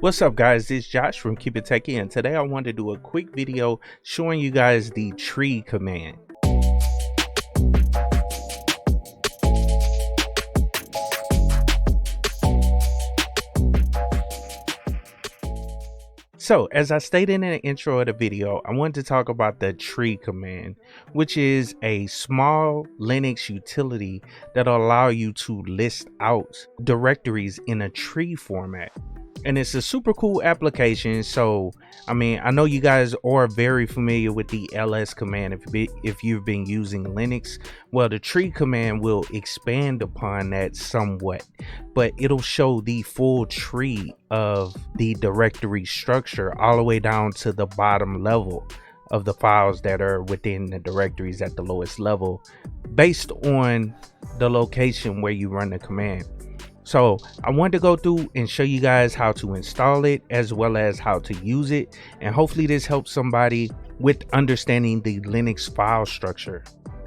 What's up guys, it's Josh from KeepItTechie, and today I wanted to do a quick video showing you guys the tree command. So as I stated in the intro of the video, I wanted to talk about the tree command, which is a small Linux utility that'll allow you to list out directories in a tree format. And it's a super cool application. So I mean, I know you guys are very familiar with the ls command if you've been using Linux. Well, the tree command will expand upon that somewhat, but it'll show the full tree of the directory structure all the way down to the bottom level of the files that are within the directories at the lowest level, based on the location where you run the command. So I wanted to go through and show you guys how to install it as well as how to use it, and hopefully this helps somebody with understanding the Linux file structure.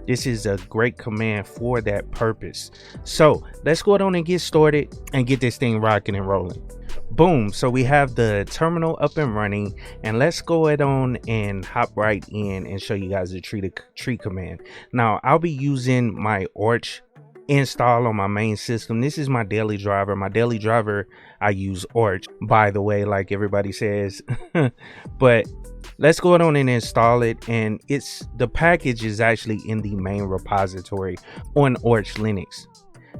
This is a great command for that purpose. So let's go on and get started and get this thing rocking and rolling. Boom. So we have the terminal up and running, and let's go on and hop right in and show you guys the tree command. Now I'll be using my Arch install on my main system. This is my daily driver. I use Arch, by the way, like everybody says. But let's go on and install it, and the package is actually in the main repository on Arch Linux,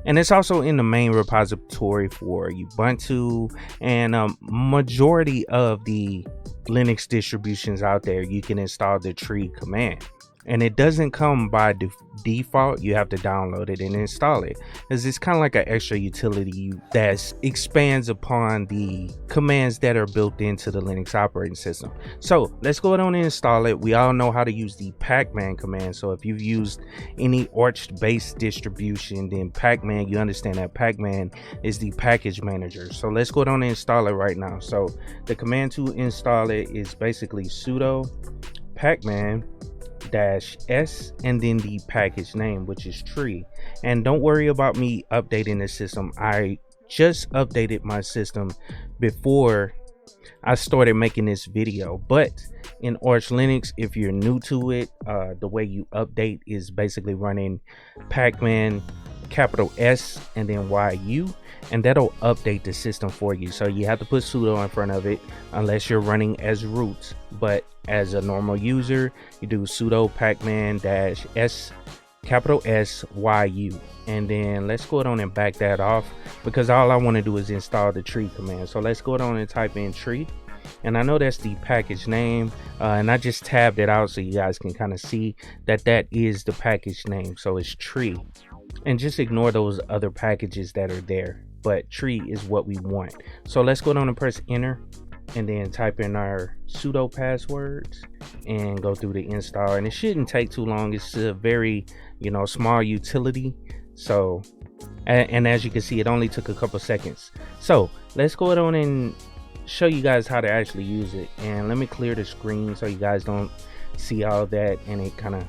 and it's also in the main repository for Ubuntu and majority of the Linux distributions out there. You can install the tree command, and it doesn't come by default. You have to download it and install it, because it's kind of like an extra utility that expands upon the commands that are built into the Linux operating system. So let's go ahead and install it. We all know how to use the pacman command. So if you've used any Arch based distribution, then pacman, you understand that pacman is the package manager. So let's go ahead and install it right now. So the command to install it is basically sudo pacman -s and then the package name, which is tree. And don't worry about me updating the system. I just updated my system before I started making this video. But in Arch Linux, if you're new to it, the way you update is basically running pacman S and then YU, and that'll update the system for you. So you have to put sudo in front of it unless you're running as root, but as a normal user you do sudo pacman -s SYU, and then let's go on and back that off, because all I want to do is install the tree command. So let's go on and type in tree, and I know that's the package name, and I just tabbed it out so you guys can kind of see that that is the package name. So it's tree, and just ignore those other packages that are there, but tree is what we want. So let's go on and press enter, and then type in our sudo passwords and go through the install, and it shouldn't take too long. It's a very small utility. So and as you can see, it only took a couple seconds. So let's go on and show you guys how to actually use it, and let me clear the screen so you guys don't see all that and it kind of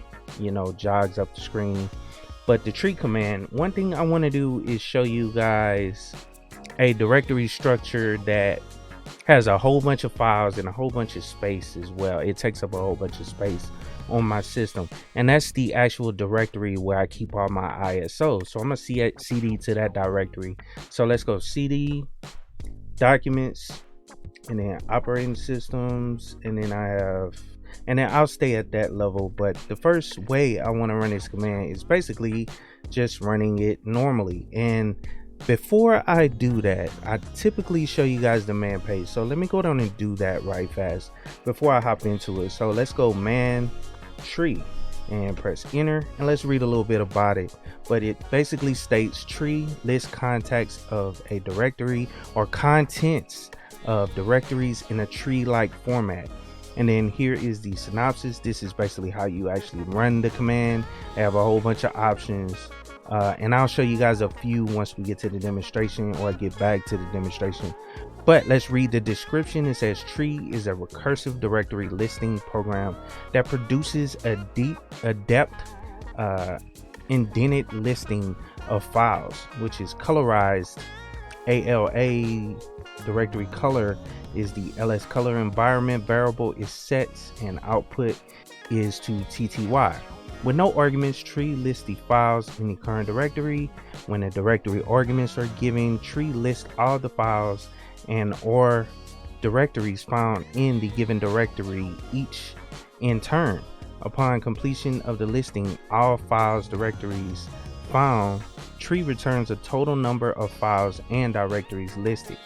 jogs up the screen. But the tree command, one thing I want to do is show you guys a directory structure that has a whole bunch of files and a whole bunch of space as well. It takes up a whole bunch of space on my system, and that's the actual directory where I keep all my ISOs. So I'm gonna cd to that directory. So let's go cd documents, and then operating systems, and then I'll stay at that level. But the first way I want to run this command is basically just running it normally. And before I do that, I typically show you guys the man page. So let me go down and do that right fast before I hop into it. So let's go man tree and press enter, and let's read a little bit about it. But it basically states tree lists contacts of a directory or contents of directories in a tree-like format. And then here is the synopsis. This is basically how you actually run the command. They have a whole bunch of options, and I'll show you guys a few once we get to the demonstration, or get back to the demonstration. But let's read the description. It says tree is a recursive directory listing program that produces a depth indented listing of files, which is colorized ALA Directory color is the ls color. Environment variable is sets, and output is to tty. With no arguments, tree lists the files in the current directory. When the directory arguments are given, tree lists all the files and or directories found in the given directory, each in turn. Upon completion of the listing all files directories found, tree returns a total number of files and directories listed.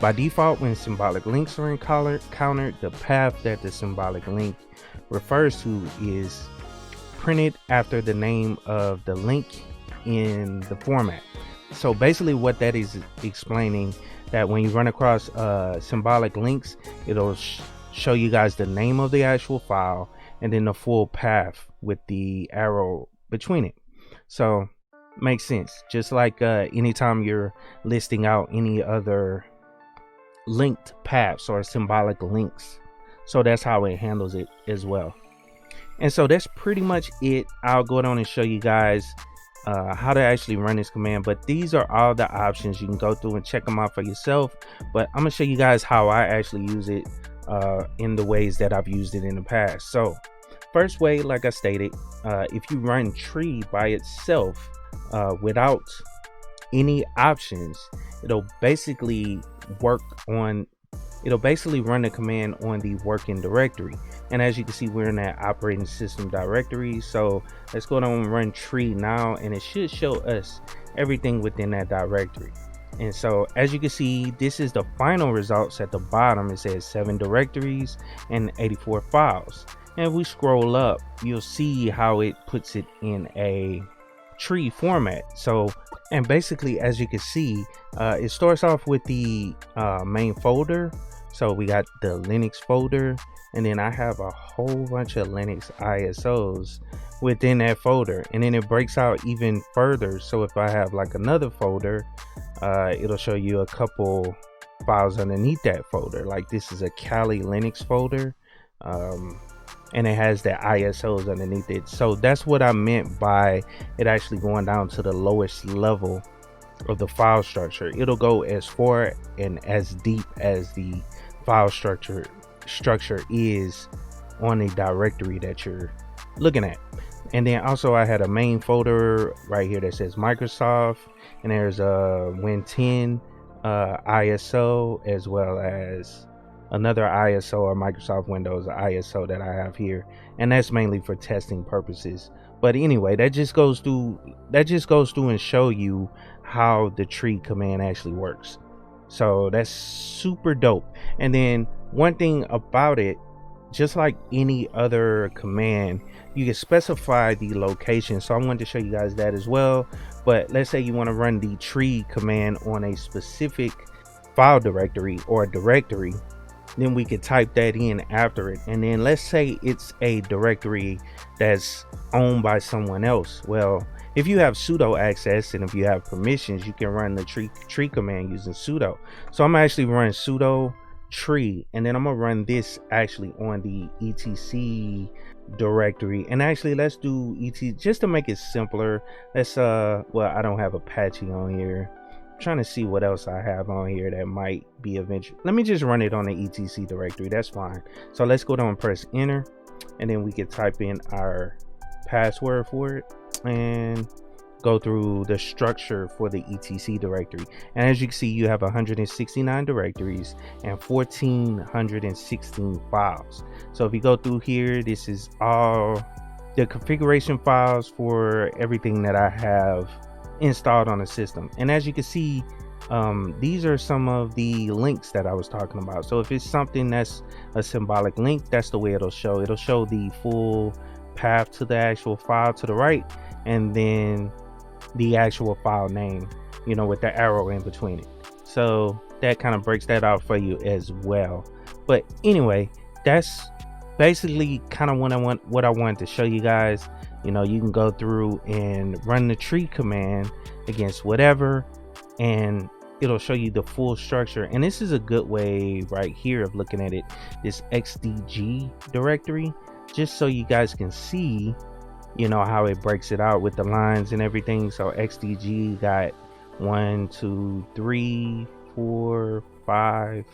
By default, when symbolic links are encountered, the path that the symbolic link refers to is printed after the name of the link in the format. So basically what that is explaining, that when you run across symbolic links, it'll show you guys the name of the actual file and then the full path with the arrow between it. So makes sense. Just like anytime you're listing out any other linked paths or symbolic links. So that's how it handles it as well. And so that's pretty much it. I'll go down and show you guys how to actually run this command, but these are all the options. You can go through and check them out for yourself, but I'm gonna show you guys how I actually use it in the ways that I've used it in the past. So first way, like I stated, if you run tree by itself without any options, it'll basically run the command on the working directory. And as you can see, we're in that operating system directory. So let's go down and run tree now, and it should show us everything within that directory. And so as you can see, this is the final results. At the bottom it says 7 directories and 84 files. And if we scroll up, you'll see how it puts it in a tree format. So, and basically, as you can see, it starts off with the main folder. So we got the Linux folder, and then I have a whole bunch of Linux ISOs within that folder, and then it breaks out even further. So if I have like another folder, it'll show you a couple files underneath that folder. Like this is a Kali Linux folder, and it has the ISOs underneath it. So that's what I meant by it actually going down to the lowest level of the file structure. It'll go as far and as deep as the file structure is on the directory that you're looking at. And then also I had a main folder right here that says Microsoft, and there's a Win10 ISO, as well as another ISO or Microsoft Windows ISO that I have here, and that's mainly for testing purposes. But anyway, that just goes through and show you how the tree command actually works. So that's super dope. And then one thing about it, just like any other command, you can specify the location. So I wanted to show you guys that as well. But let's say you want to run the tree command on a specific file directory or directory, then we could type that in after it. And then let's say it's a directory that's owned by someone else. Well, if you have sudo access and if you have permissions, you can run the tree command using sudo. So I'm actually running sudo tree, and then I'm gonna run this actually on the etc directory. And actually let's do et just to make it simpler. Let's well, I don't have Apache on here. I'm trying to see what else I have on here that might be of interest. Let me just run it on the etc directory. That's fine. So let's go down and press enter, and then we can type in our password for it and go through the structure for the etc directory. And as you can see, you have 169 directories and 1416 files. So if you go through here, this is all the configuration files for everything that I have installed on the system. And as you can see, these are some of the links that I was talking about. So if it's something that's a symbolic link, that's the way it'll show. It'll show the full path to the actual file to the right, and then the actual file name, you know, with the arrow in between it. So that kind of breaks that out for you as well. But anyway, that's basically kind of what I wanted to show you guys. You know, you can go through and run the tree command against whatever, and it'll show you the full structure. And this is a good way right here of looking at it, this XDG directory, just so you guys can see, you know, how it breaks it out with the lines and everything. So XDG got 1 2 3 4 5,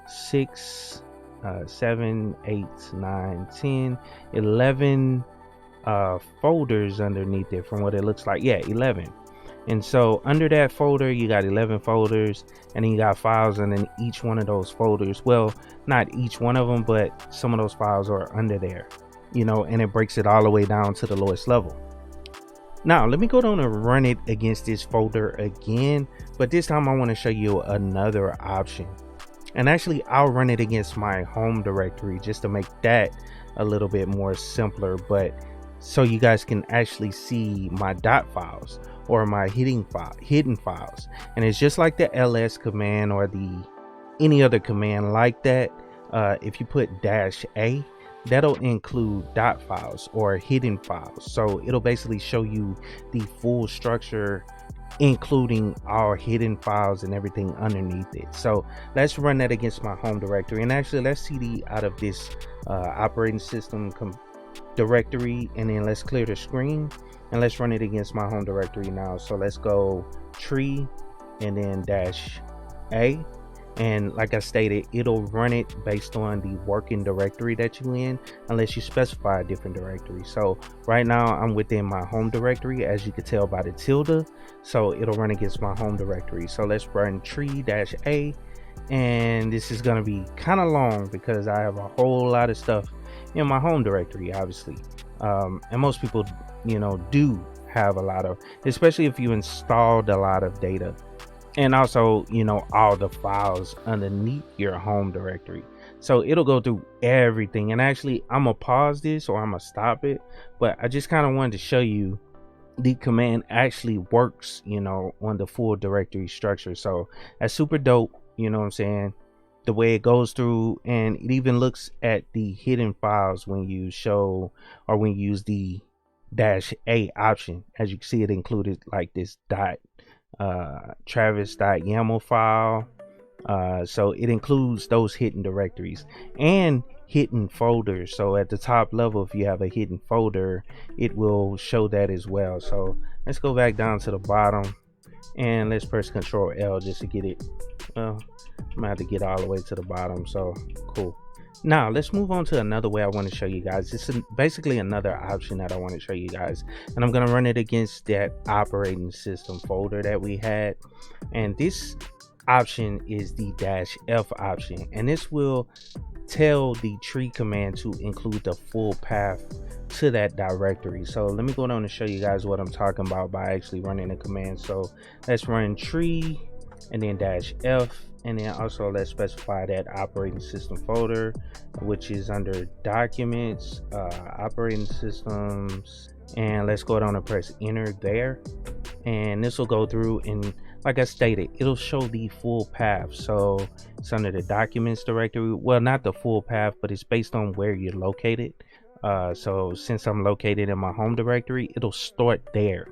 6, 7, 8, 9, 10, 11 folders underneath it from what it looks like. Yeah, 11. And so under that folder you got 11 folders, and then you got files in each one of those folders. Well, not each one of them, but some of those files are under there, you know, and it breaks it all the way down to the lowest level. Now let me go down and run it against this folder again, but this time I want to show you another option. And actually I'll run it against my home directory just to make that a little bit more simpler, but so you guys can actually see my dot files or my hidden files. And it's just like the ls command or the any other command like that. If you put -a, that'll include dot files or hidden files, so it'll basically show you the full structure, including our hidden files and everything underneath it. So let's run that against my home directory, and actually let's cd out of this operating system directory, and then let's clear the screen and let's run it against my home directory now. So let's go tree and then -a, and like I stated, it'll run it based on the working directory that you in, unless you specify a different directory. So right now I'm within my home directory, as you can tell by the tilde, so it'll run against my home directory. So let's run tree -a, and this is going to be kind of long because I have a whole lot of stuff in my home directory, obviously, and most people, you know, do have a lot of, especially if you installed a lot of data, and also, you know, all the files underneath your home directory. So it'll go through everything. And actually I'm gonna pause this, or I'm gonna stop it, but I just kind of wanted to show you the command actually works, you know, on the full directory structure. So that's super dope, you know what I'm saying, the way it goes through, and it even looks at the hidden files when you show, or when you use the -a option. As you can see, it included like this travis.yaml file, so it includes those hidden directories and hidden folders. So at the top level, if you have a hidden folder, it will show that as well. So let's go back down to the bottom, and let's press Control L just to get it. Well, I'm gonna have to get all the way to the bottom. So cool. Now let's move on to another way I want to show you guys. This is basically another option that I want to show you guys, and I'm going to run it against that operating system folder that we had. And this option is the -f option, and this will tell the tree command to include the full path to that directory. So let me go down and show you guys what I'm talking about by actually running the command. So let's run tree and then -f, and then also let's specify that operating system folder, which is under documents, operating systems, and let's go down and press enter there, and this will go through, and like I stated, it'll show the full path. So it's under the documents directory. Well, not the full path, but it's based on where you're located. So since I'm located in my home directory, it'll start there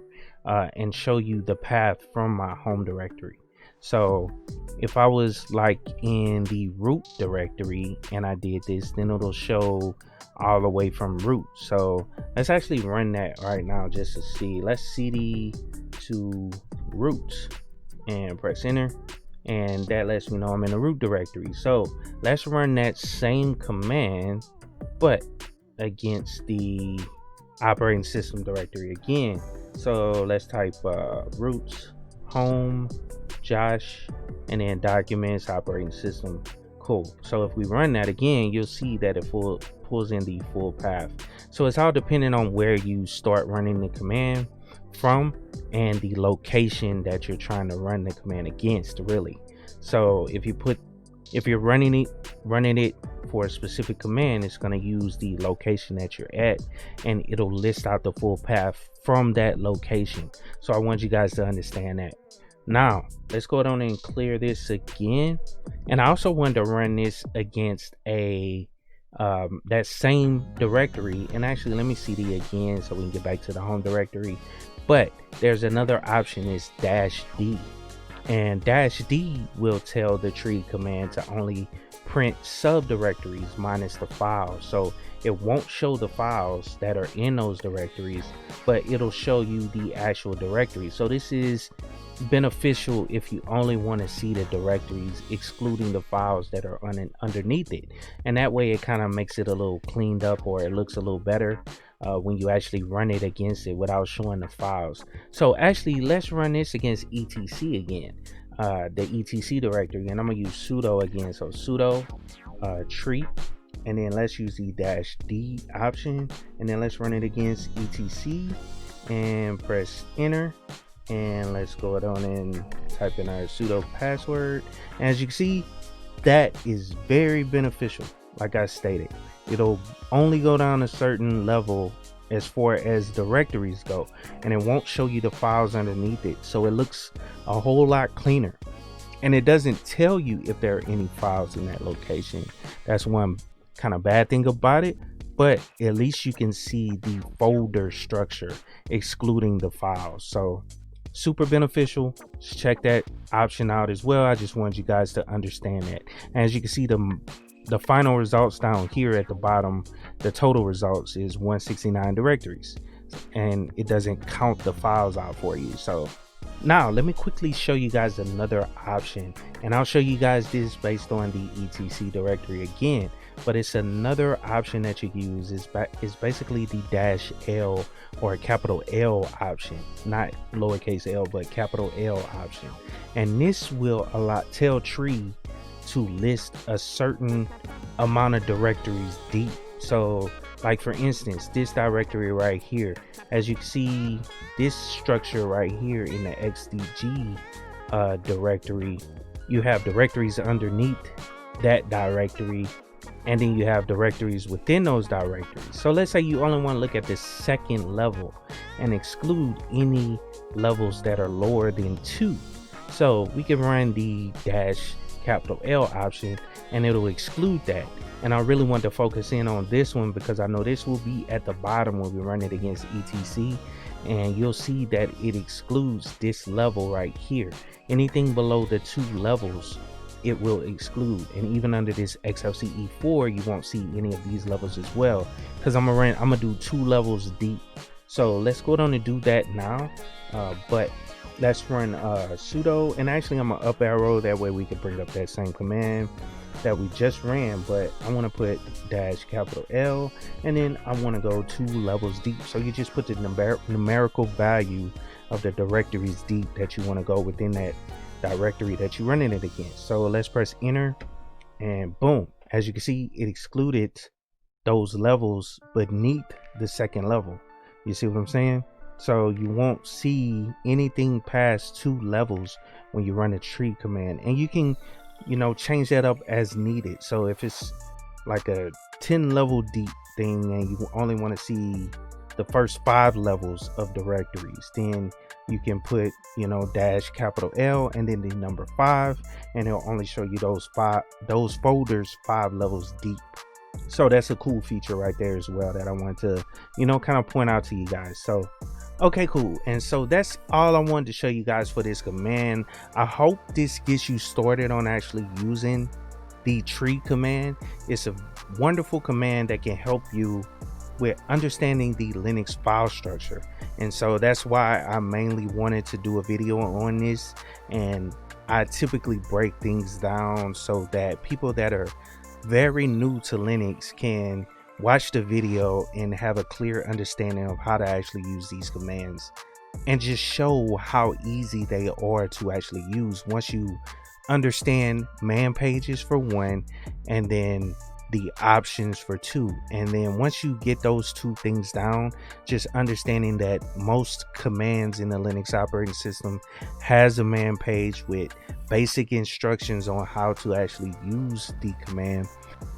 and show you the path from my home directory. So if I was like in the root directory and I did this, then it'll show all the way from root. So let's actually run that right now just to see. Let's cd to root and press enter, and that lets me know I'm in the root directory. So let's run that same command but against the operating system directory again. So let's type root home Josh and then documents operating system. Cool. So if we run that again, you'll see that it pulls in the full path. So it's all depending on where you start running the command from and the location that you're trying to run the command against, really. So if you're running it for a specific command, it's going to use the location that you're at, and it'll list out the full path from that location. So I want you guys to understand that. Now let's go down and clear this again, and I also wanted to run this against a that same directory. And actually, let me cd again so we can get back to the home directory. But there's another option, is -d, and -d will tell the tree command to only print subdirectories minus the files. So it won't show the files that are in those directories, but it'll show you the actual directory. So this is beneficial if you only want to see the directories, excluding the files that are underneath it, and that way it kind of makes it a little cleaned up, or it looks a little better when you actually run it against it without showing the files. So actually, let's run this against etc again, the etc directory, and I'm gonna use sudo again. So sudo tree, and then let's use the -d option, and then let's run it against etc and press enter. And let's go down and type in our sudo password. As you can see, that is very beneficial. Like I stated, it'll only go down a certain level as far as directories go, and it won't show you the files underneath it, so it looks a whole lot cleaner. And it doesn't tell you if there are any files in that location. That's one kind of bad thing about it, but at least you can see the folder structure excluding the files. So super beneficial. Just check that option out as well. I just wanted you guys to understand that. As you can see, the final results down here at the bottom, the total results is 169 directories, and it doesn't count the files out for you. So now let me quickly show you guys another option, and I'll show you guys this based on the etc directory again, but it's another option that you use. Is basically the -L or capital L option, not lowercase l, but capital L option. And this will tell Tree to list a certain amount of directories deep. So like for instance, this directory right here, as you can see, this structure right here in the XDG directory, you have directories underneath that directory, and then you have directories within those directories. So let's say you only want to look at the second level and exclude any levels that are lower than 2. So we can run the -capital L option, and it'll exclude that. And I really want to focus in on this one because I know this will be at the bottom when we run it against etc, and you'll see that it excludes this level right here. Anything below the 2 levels, it will exclude. And even under this XRP E4, you won't see any of these levels as well, because I'm gonna do 2 levels deep. So let's go down and do that now. But let's run sudo, and actually I'm gonna up arrow, that way we can bring up that same command that we just ran, but I want to put -capital L, and then I want to go 2 levels deep. So you just put the numerical value of the directories deep that you want to go within that directory that you're running it against. So let's press enter, and boom, as you can see, it excluded those levels beneath the second level. You see what I'm saying? So you won't see anything past 2 levels when you run a tree command, and you can change that up as needed. So if it's like a 10 level deep thing and you only want to see the first 5 levels of directories, then you can put -capital L and then the number 5, and it'll only show you those folders 5 levels deep. So that's a cool feature right there as well that I wanted to kind of point out to you guys. So okay, cool. And so that's all I wanted to show you guys for this command. I hope this gets you started on actually using the tree command. It's a wonderful command that can help you with understanding the Linux file structure. And so that's why I mainly wanted to do a video on this, and I typically break things down so that people that are very new to Linux can watch the video and have a clear understanding of how to actually use these commands, and just show how easy they are to actually use once you understand man pages for 1, and then the options for 2. And then once you get those 2 things down, just understanding that most commands in the Linux operating system has a man page with basic instructions on how to actually use the command,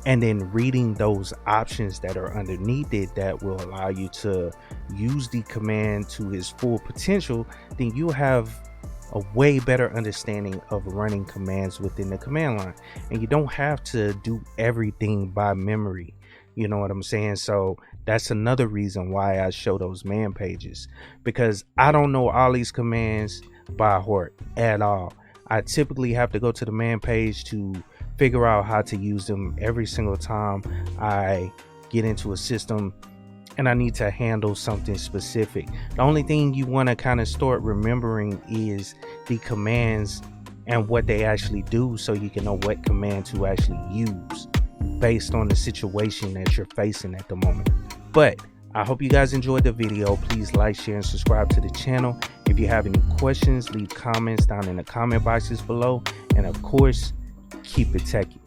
and then reading those options that are underneath it that will allow you to use the command to its full potential, then you'll have a way better understanding of running commands within the command line, and you don't have to do everything by memory. You know what I'm saying? So that's another reason why I show those man pages, because I don't know all these commands by heart at all. I typically have to go to the man page to figure out how to use them every single time I get into a system and I need to handle something specific. The only thing you want to kind of start remembering is the commands and what they actually do, so you can know what command to actually use based on the situation that you're facing at the moment. But I hope you guys enjoyed the video. Please like, share, and subscribe to the channel. If you have any questions, leave comments down in the comment boxes below. And of course, keep it techie.